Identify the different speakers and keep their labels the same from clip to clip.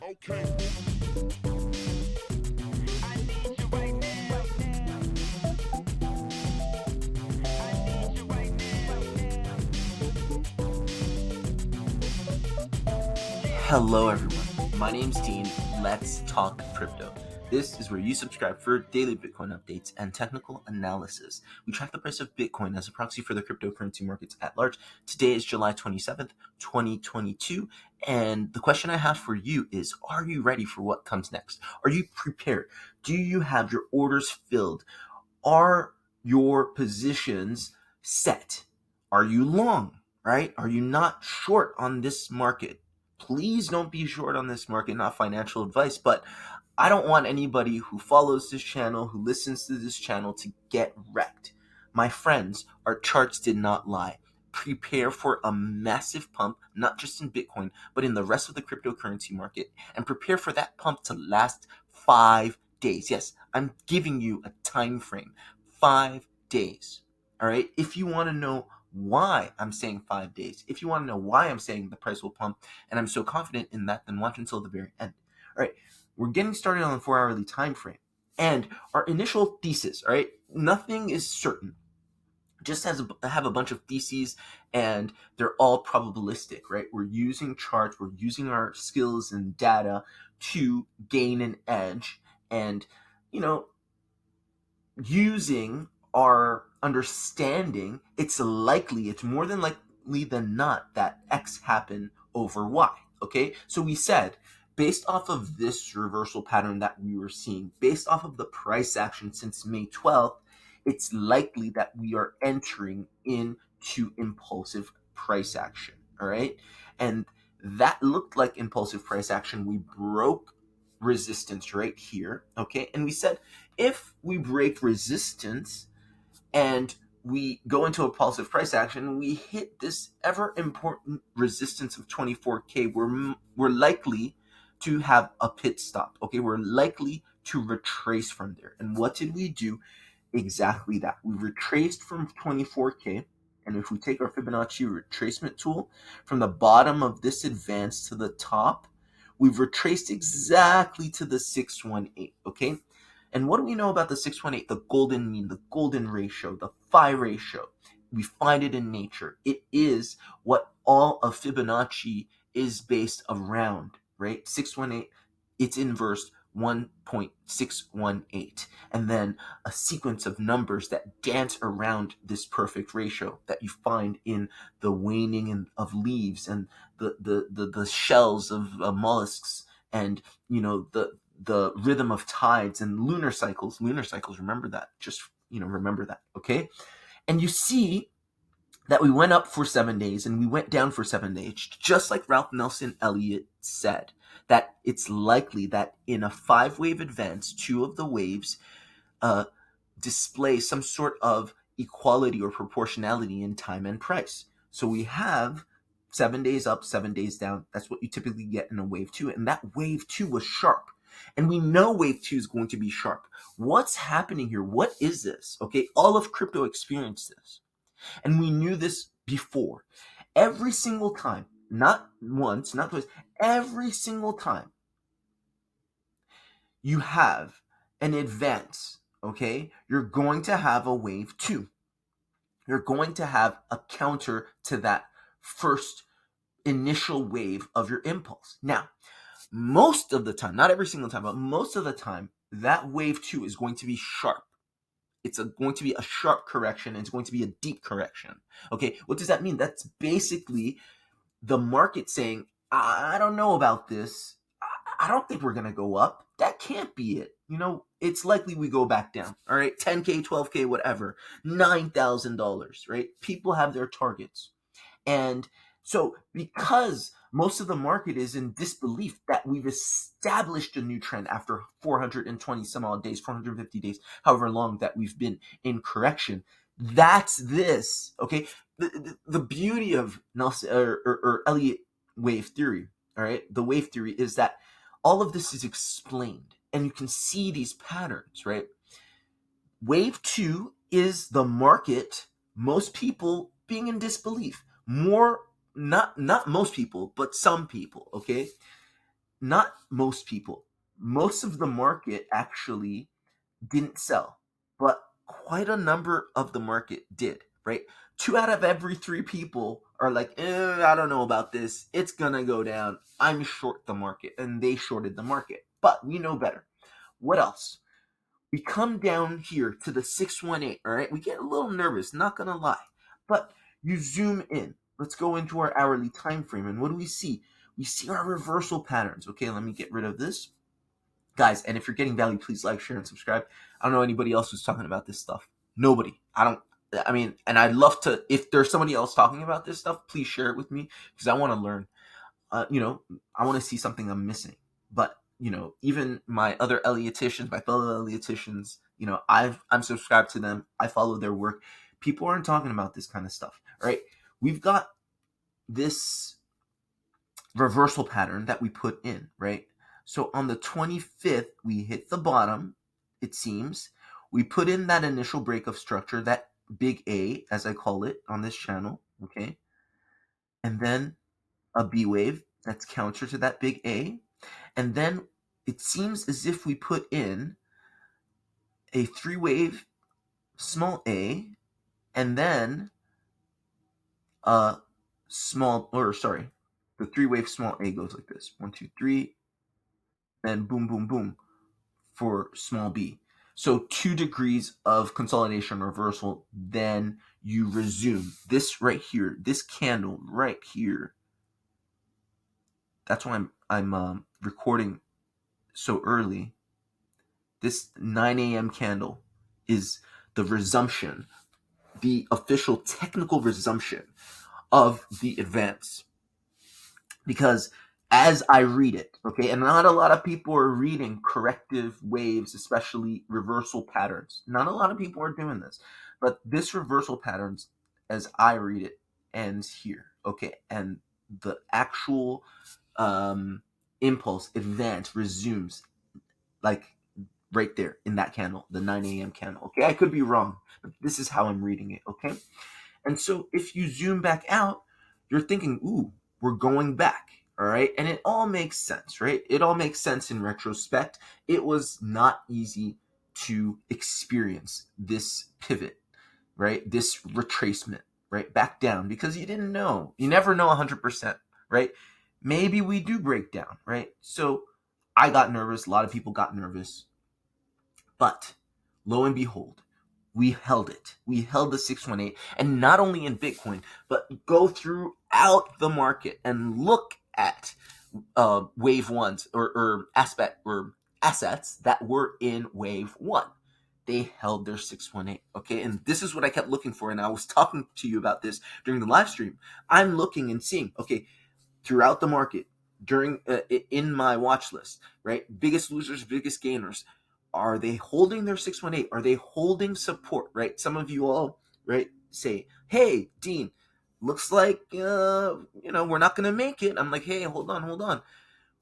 Speaker 1: Hello everyone, my name's Dean. Let's talk crypto. This is where you subscribe for daily Bitcoin updates and technical analysis. We track the price of Bitcoin as a proxy for the cryptocurrency markets at large. Today is July 27th, 2022, and the question I have for you is, are you ready for what comes next? Are you prepared? Do you have your orders filled? Are your positions set? Are you long, right? Are you not short on this market? Please don't be short on this market, not financial advice, but I don't want anybody who follows this channel, who listens to this channel, to get wrecked. My friends, our charts did not lie. Prepare for a massive pump, not just in Bitcoin, but in the rest of the cryptocurrency market, and prepare for that pump to last 5 days. Yes, I'm giving you a time frame, 5 days. All right, if you want to know why I'm saying 5 days, if you want to know why I'm saying the price will pump, and I'm so confident in that, then watch until the very end. All right, we're getting started on the 4-hourly time frame, and our initial thesis. All right, nothing is certain. Just have a bunch of theses, and they're all probabilistic. Right, we're using charts, we're using our skills and data to gain an edge, and using our understanding, it's more than likely than not that X happen over Y. Okay, so we said, based off of this reversal pattern that we were seeing, based off of the price action since May 12th, it's likely that we are entering into impulsive price action. All right, and that looked like impulsive price action. We broke resistance right here. Okay, and we said, if we break resistance and we go into a impulsive price action, we hit this ever important resistance of 24K, we're likely to have a pit stop. Okay, we're likely to retrace from there. And what did we do? Exactly that. We retraced from 24K, and if we take our Fibonacci retracement tool from the bottom of this advance to the top, we've retraced exactly to the 618. Okay, and what do we know about the 618? The golden mean, the golden ratio, the phi ratio. We find it in nature. It is what all of Fibonacci is based around, right? 618, it's inverse 1.618, and then a sequence of numbers that dance around this perfect ratio that you find in the waning of leaves and the shells of mollusks, and the rhythm of tides and lunar cycles. Remember that. Just remember that. Okay, and you see that we went up for 7 days and we went down for 7 days, just like Ralph Nelson Elliott said, that it's likely that in a 5-wave advance, 2 of the waves display some sort of equality or proportionality in time and price. So we have 7 days up, 7 days down. That's what you typically get in a wave 2, and that wave 2 was sharp. And we know wave 2 is going to be sharp. What's happening here? What is this? Okay, all of crypto experienced this. And we knew this before. Every single time, not once, not twice, every single time you have an advance, okay, you're going to have a wave 2. You're going to have a counter to that first initial wave of your impulse. Now, most of the time, not every single time, but most of the time, that wave 2 is going to be sharp. It's going to be a sharp correction, and it's going to be a deep correction. Okay, what does that mean? That's basically the market saying, I don't know about this. I don't think we're going to go up. That can't be it. It's likely we go back down. All right, 10K, 12K, whatever, $9,000, right? People have their targets. And so because most of the market is in disbelief that we've established a new trend after 420 some odd days, 450 days, however long that we've been in correction, that's this. Okay, the beauty of Nelson or Elliott wave theory, all right, the wave theory is that all of this is explained, and you can see these patterns, right? Wave 2 is the market, most people being in disbelief. Not most people, but some people, okay? not most people, most of the market actually didn't sell, but quite a number of the market did, right? 2 out of every 3 people are like, I don't know about this. It's gonna go down. I'm short the market. And they shorted the market. But we know better. What else? We come down here to the 618, all right? We get a little nervous, not gonna lie. But you zoom in. Let's go into our hourly time frame. And what do we see? We see our reversal patterns. Okay, let me get rid of this. Guys, and if you're getting value, please like, share, and subscribe. I don't know anybody else who's talking about this stuff. Nobody. I mean, and I'd love to, if there's somebody else talking about this stuff, please share it with me because I want to learn. I want to see something I'm missing. But, even my other Elliottians, my fellow Elliottians, I'm subscribed to them. I follow their work. People aren't talking about this kind of stuff, right? We've got this reversal pattern that we put in, right? So on the 25th, we hit the bottom, it seems. We put in that initial break of structure, that big A, as I call it on this channel, okay? And then a B wave that's counter to that big A. And then it seems as if we put in a 3-wave small a, and then a the 3-wave small a goes like this. 1, 2, 3, then boom, boom, boom for small b. So 2 degrees of consolidation reversal, then you resume. This right here, this candle right here, that's why I'm recording so early. This 9 a.m. candle is the resumption, the official technical resumption of the advance. Because as I read it, okay, and not a lot of people are reading corrective waves, especially reversal patterns. Not a lot of people are doing this. But this reversal patterns, as I read it, ends here, okay? And the actual impulse, advance, resumes, like right there in that candle, the 9 a.m. candle, okay? I could be wrong, but this is how I'm reading it, okay? And so if you zoom back out, you're thinking, ooh, we're going back, all right? And it all makes sense, right? It all makes sense in retrospect. It was not easy to experience this pivot, right? This retracement, right? Back down, because you didn't know. You never know 100%, right? Maybe we do break down, right? So I got nervous. A lot of people got nervous. But lo and behold, we held it. We held the 618, and not only in Bitcoin, but go throughout the market and look at wave ones or assets that were in wave one. They held their 618. Okay, and this is what I kept looking for, and I was talking to you about this during the live stream. I'm looking and seeing, okay, throughout the market, during in my watch list, right? Biggest losers, biggest gainers. Are they holding their 618? Are they holding support, right? Some of you all, right, say, hey, Dean, looks like, we're not going to make it. I'm like, hey, hold on.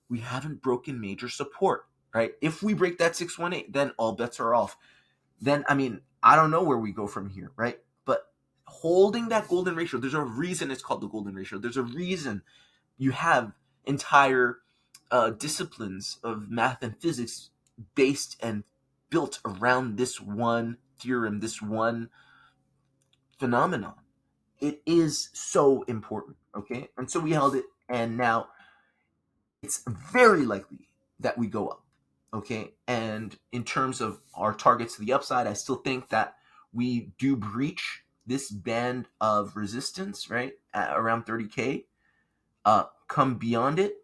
Speaker 1: We haven't broken major support, right? If we break that 618, then all bets are off. Then, I mean, I don't know where we go from here, right? But holding that golden ratio, there's a reason it's called the golden ratio. There's a reason you have entire disciplines of math and physics based and built around this one theorem, this one phenomenon. It is so important, okay? And so we held it, and now it's very likely that we go up, okay? And in terms of our targets to the upside, I still think that we do breach this band of resistance, right, at around 30K, come beyond it,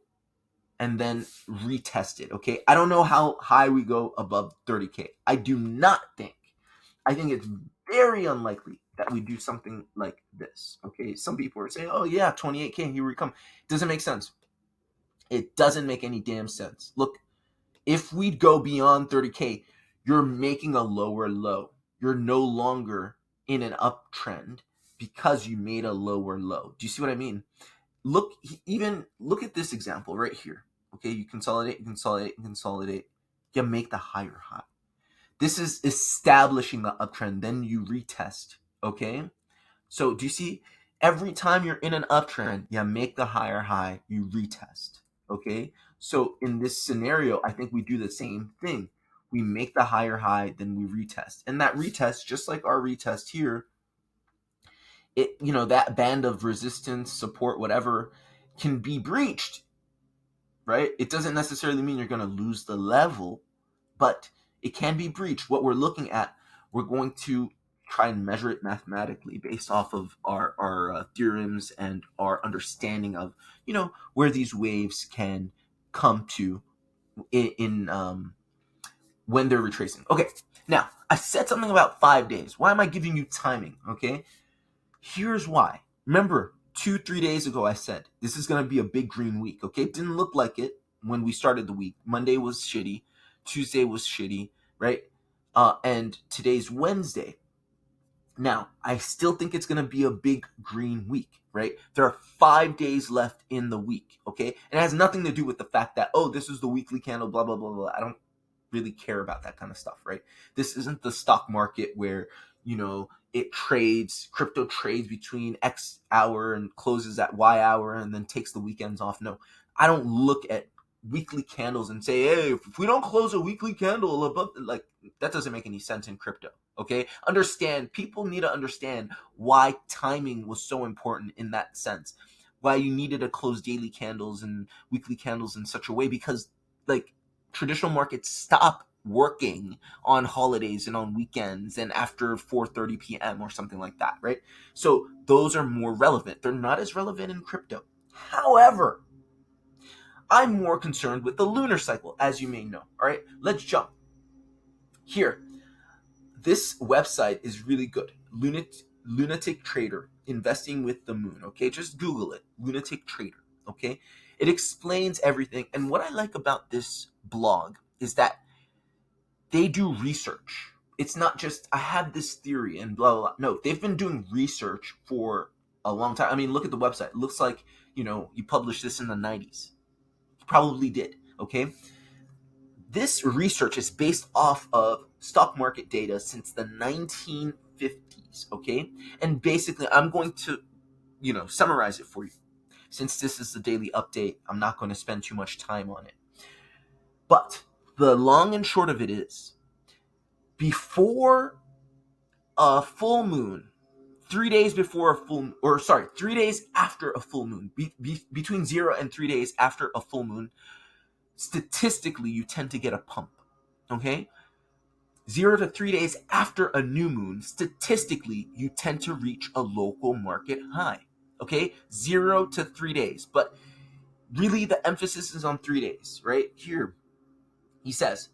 Speaker 1: and then retest it, okay? I don't know how high we go above 30K. I think it's very unlikely that we do something like this, okay? Some people are saying, oh yeah, 28K, here we come. It doesn't make sense. It doesn't make any damn sense. Look, if we go beyond 30K, you're making a lower low. You're no longer in an uptrend because you made a lower low. Do you see what I mean? Look at this example right here. Okay, you consolidate. You make the higher high. This is establishing the uptrend. Then you retest. Okay, so do you see? Every time you're in an uptrend, you make the higher high. You retest. Okay, So in this scenario, I think we do the same thing. We make the higher high, then we retest. And that retest, just like our retest here, it, that band of resistance, support, whatever, can be breached, right? It doesn't necessarily mean you're going to lose the level, but it can be breached. What we're looking at, we're going to try and measure it mathematically based off of our theorems and our understanding of, where these waves can come to in when they're retracing. Okay, now I said something about 5 days. Why am I giving you timing? Okay, here's why. Remember, 3 days ago I said this is going to be a big green week. Okay, it didn't look like it when we started the week. Monday was shitty, Tuesday was shitty, right? And today's Wednesday. Now, I still think it's going to be a big green week, right? There are 5 days left in the week, okay? And it has nothing to do with the fact that, oh, this is the weekly candle, blah, blah, blah, blah. I don't really care about that kind of stuff, right? This isn't the stock market where, crypto trades between X hour and closes at Y hour and then takes the weekends off. No, I don't look at weekly candles and say, hey, if we don't close a weekly candle above, like, that doesn't make any sense in crypto. Okay, people need to understand why timing was so important in that sense, why you needed to close daily candles and weekly candles in such a way, because like traditional markets stop working on holidays and on weekends and after 4:30 p.m. or something like that, right? So those are more relevant. They're not as relevant in crypto. However, I'm more concerned with the lunar cycle, as you may know. All right, let's jump here. This website is really good. Lunatic Trader, investing with the moon. Okay, just Google it. Lunatic Trader. Okay, it explains everything. And what I like about this blog is that they do research. It's not just I have this theory and blah blah blah. No, they've been doing research for a long time. I mean, look at the website. It looks like you published this in the 90s. You probably did. Okay. This research is based off of stock market data since the 1950s, okay? And basically, I'm going to, summarize it for you. Since this is the daily update, I'm not going to spend too much time on it. But the long and short of it is, before a full moon, 3 days before a full, 3 days after a full moon, between 0 and 3 days after a full moon, statistically, you tend to get a pump, okay? 0 to 3 days after a new moon, statistically, you tend to reach a local market high, okay? 0 to 3 days, but really the emphasis is on 3 days, right? Here, he says,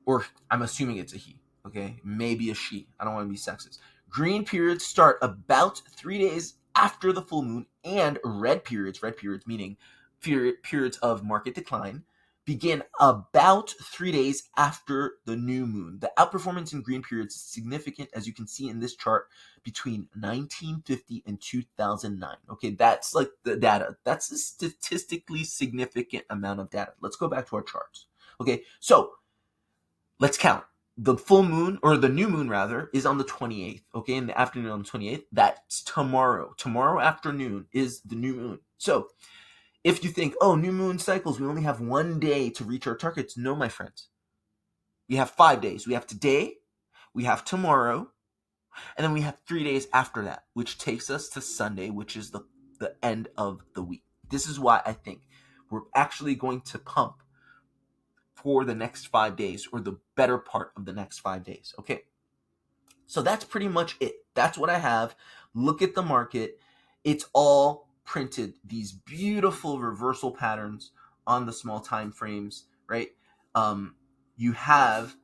Speaker 1: or I'm assuming it's a he, okay? Maybe a she. I don't want to be sexist. Green periods start about 3 days after the full moon, and red periods meaning periods of market decline, begin about 3 days after the new moon. The outperformance in green periods is significant, as you can see in this chart, between 1950 and 2009. Okay, that's like the data. That's a statistically significant amount of data. Let's go back to our charts. Okay, so let's count. The full moon, or the new moon rather, is on the 28th, okay, in the afternoon on the 28th. That's tomorrow. Tomorrow afternoon is the new moon. So if you think, oh, new moon cycles, we only have 1 day to reach our targets. No, my friends. We have 5 days. We have today, we have tomorrow, and then we have 3 days after that, which takes us to Sunday, which is the end of the week. This is why I think we're actually going to pump for the next 5 days, or the better part of the next 5 days. Okay. So that's pretty much it. That's what I have. Look at the market. It's all printed, these beautiful reversal patterns on the small time frames, right? You have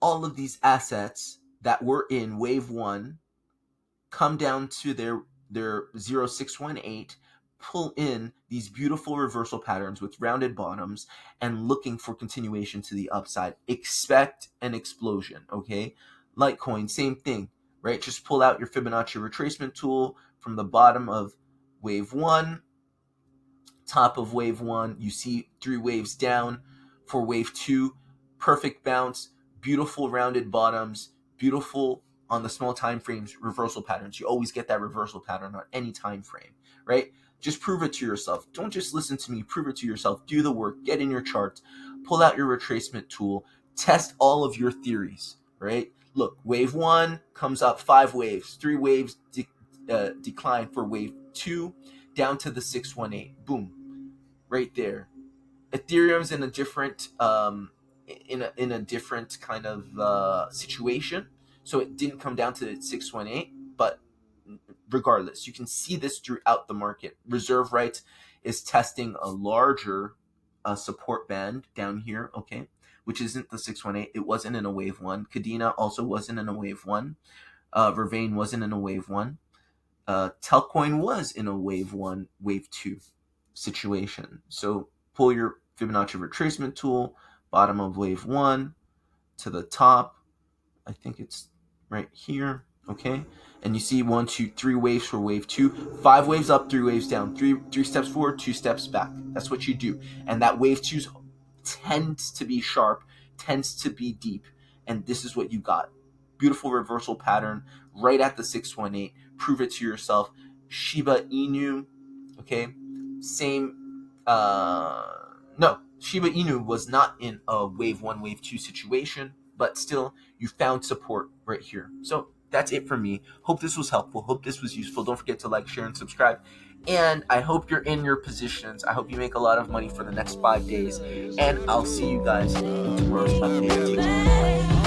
Speaker 1: all of these assets that were in wave 1 come down to their 0618, pull in these beautiful reversal patterns with rounded bottoms and looking for continuation to the upside. Expect an explosion, okay? Litecoin, same thing, right? Just pull out your Fibonacci retracement tool from the bottom of wave 1, top of wave 1, you see 3 waves down. For wave 2, perfect bounce, beautiful rounded bottoms, beautiful on the small time frames reversal patterns. You always get that reversal pattern on any time frame, right? Just prove it to yourself. Don't just listen to me. Prove it to yourself. Do the work. Get in your charts. Pull out your retracement tool. Test all of your theories, right? Look, wave 1 comes up 5 waves. 3 waves decline for wave 2 down to the 618. Boom. Right there. Ethereum's in a different in a different kind of situation. So it didn't come down to 618, but regardless, you can see this throughout the market. Reserve rights is testing a larger support band down here, okay, which isn't the 618. It wasn't in a wave 1. Cadena also wasn't in a wave 1. Vervain wasn't in a wave 1. Telcoin was in a wave 1, wave 2 situation. So pull your Fibonacci retracement tool, bottom of wave 1 to the top. I think it's right here, okay? And you see 1, 2, 3 waves for wave 2, 5 waves up, 3 waves down, three steps forward, 2 steps back. That's what you do. And that wave 2 tends to be sharp, tends to be deep, and this is what you got. Beautiful reversal pattern right at the 618. Prove it to yourself. Shiba Inu, okay? Same, no, Shiba Inu was not in a wave 1, wave 2 situation, but still, you found support right here. So that's it for me. Hope this was helpful. Hope this was useful. Don't forget to like, share, and subscribe. And I hope you're in your positions. I hope you make a lot of money for the next 5 days. And I'll see you guys in tomorrow's update. Take care.